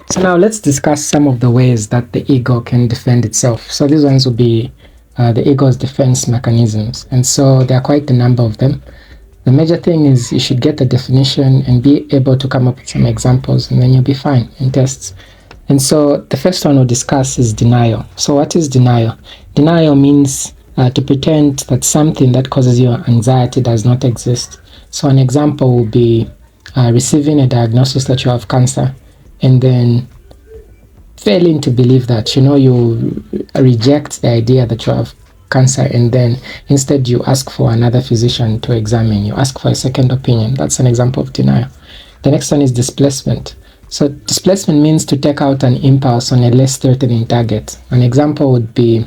So now let's discuss some of the ways that the ego can defend itself. So these ones will be the ego's defense mechanisms. And so there are quite a number of them. The major thing is you should get a definition and be able to come up with some examples, and then you'll be fine in tests. And so the first one we'll discuss is denial. So what is denial? Denial means to pretend that something that causes you anxiety does not exist. So an example will be receiving a diagnosis that you have cancer, and then failing to believe that, you reject the idea that you have cancer, and then instead you ask for another physician to examine, you ask for a second opinion. That's an example of denial. The next one is displacement. So displacement means to take out an impulse on a less threatening target. An example would be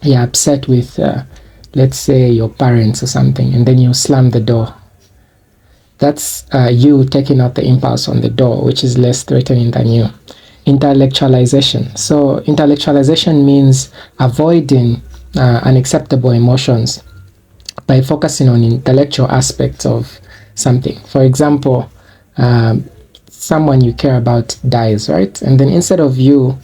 you're upset with, let's say, your parents or something, and then you slam the door. That's you taking out the impulse on the door, which is less threatening than you. Intellectualization. So intellectualization means avoiding unacceptable emotions by focusing on intellectual aspects of something. For example, someone you care about dies, right? And then instead of you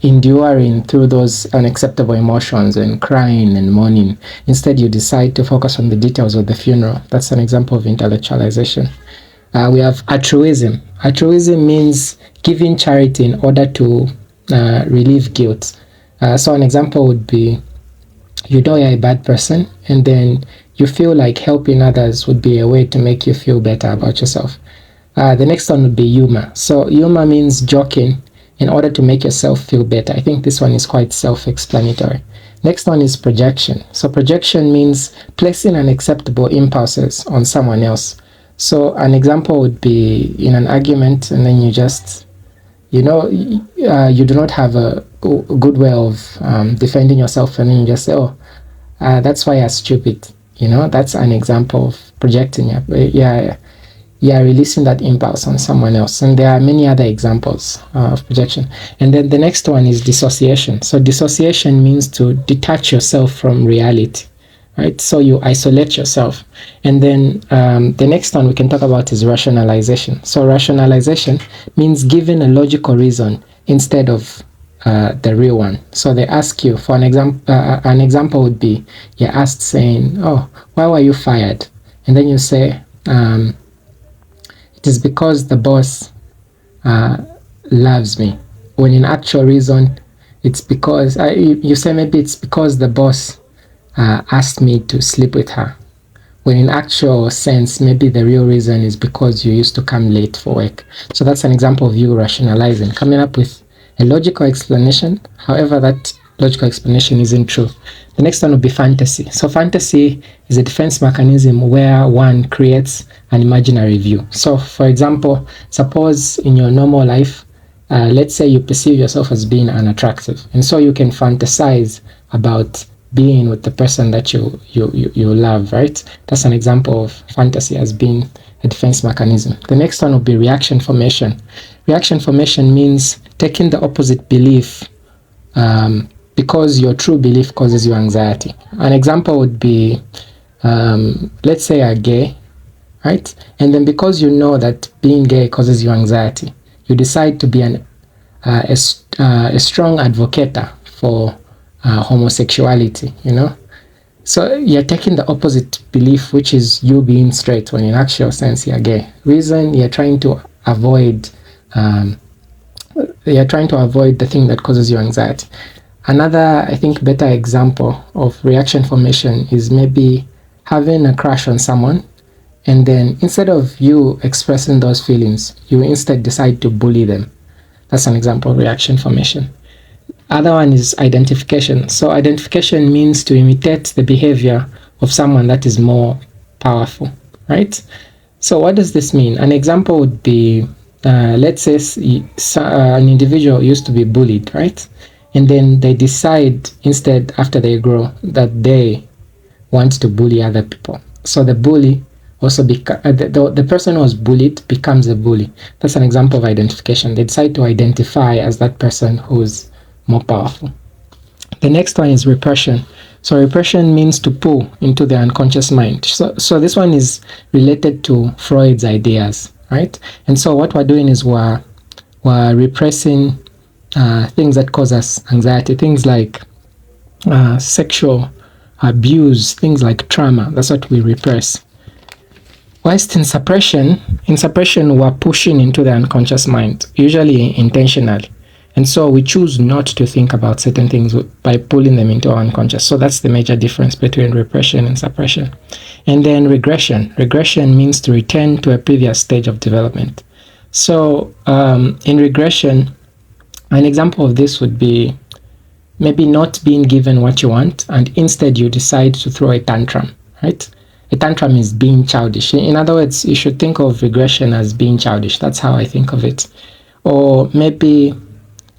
enduring through those unacceptable emotions and crying and mourning, instead you decide to focus on the details of the funeral. That's an example of intellectualization. We have altruism. Altruism means giving charity in order to relieve guilt. So an example would be, you're a bad person, and then you feel like helping others would be a way to make you feel better about yourself. The next one would be humor. So humor means joking in order to make yourself feel better. I think this one is quite self-explanatory. Next one is projection. So projection means placing unacceptable impulses on someone else. So an example would be in an argument, and then you just, you do not have a good way of defending yourself, and then you just say, that's why you're stupid. That's an example of projecting. You're releasing that impulse on someone else. And there are many other examples of projection. And then the next one is dissociation. So dissociation means to detach yourself from reality, right? So you isolate yourself. And then the next one we can talk about is rationalization. So rationalization means giving a logical reason instead of the real one. So they ask you for an example would be, you're asked saying, why were you fired? And then you say, it is because the boss loves me. When in actual reason, it's because, you say maybe it's because the boss asked me to sleep with her. When in actual sense, maybe the real reason is because you used to come late for work. So that's an example of you rationalizing, coming up with a logical explanation. However, that logical explanation isn't true. The next one would be fantasy. So fantasy is a defense mechanism where one creates an imaginary view. So for example, suppose in your normal life, let's say you perceive yourself as being unattractive, and so you can fantasize about being with the person that you love, right? That's an example of fantasy as being a defense mechanism. The next one would be reaction formation. Reaction formation means taking the opposite belief because your true belief causes you anxiety. An example would be, let's say you're gay, right? And then because you know that being gay causes you anxiety, you decide to be a strong advocate for homosexuality, So you're taking the opposite belief, which is you being straight, when in actual sense you're gay. Reason, you're trying to avoid the thing that causes you anxiety. Another, I think, better example of reaction formation is maybe having a crush on someone, and then instead of you expressing those feelings, you instead decide to bully them. That's an example of reaction formation. Other one is identification. So identification means to imitate the behavior of someone that is more powerful, right? So what does this mean? An example would be, let's say an individual used to be bullied, right? And then they decide instead, after they grow, that they want to bully other people. So the bully also the person who was bullied becomes a bully. That's an example of identification. They decide to identify as that person who's more powerful. The next one is repression. So repression means to pull into the unconscious mind. So this one is related to Freud's ideas, right? And so what we're doing is we're repressing things that cause us anxiety, things like sexual abuse, things like trauma. That's what we repress. Whilst in suppression, we're pushing into the unconscious mind, usually intentionally. And so we choose not to think about certain things by pulling them into our unconscious. So that's the major difference between repression and suppression. And then regression. Regression means to return to a previous stage of development. So in regression, an example of this would be maybe not being given what you want, and instead you decide to throw a tantrum, right? A tantrum is being childish. In other words, you should think of regression as being childish. That's how I think of it. Or maybe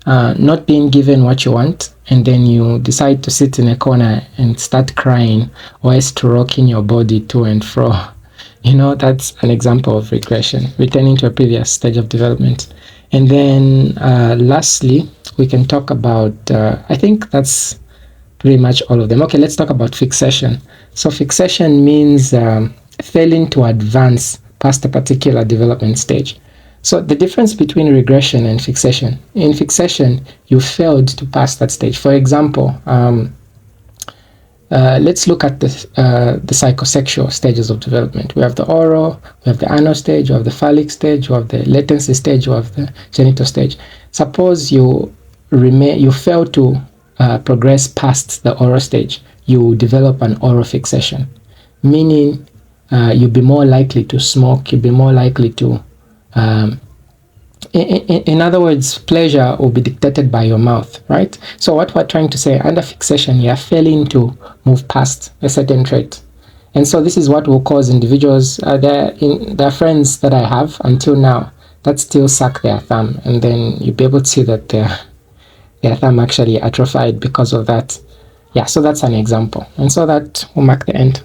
not being given what you want, and then you decide to sit in a corner and start crying, or else to rocking your body to and fro. That's an example of regression, returning to a previous stage of development. And then lastly, we can talk about, I think that's pretty much all of them. Okay, let's talk about fixation. So fixation means failing to advance past a particular development stage. So the difference between regression and fixation: in fixation, you failed to pass that stage. For example, let's look at the psychosexual stages of development. We have the oral, we have the anal stage, we have the phallic stage, we have the latency stage, we have the genital stage. Suppose you fail to progress past the oral stage, you develop an oral fixation, meaning you'll be more likely to smoke, you'll be more likely to in other words, pleasure will be dictated by your mouth, right? So what we're trying to say, under fixation, you are failing to move past a certain trait. And so this is what will cause individuals, there are friends that I have until now that still suck their thumb, and then you'll be able to see that their thumb actually atrophied because of that. Yeah, so that's an example. And so that will mark the end.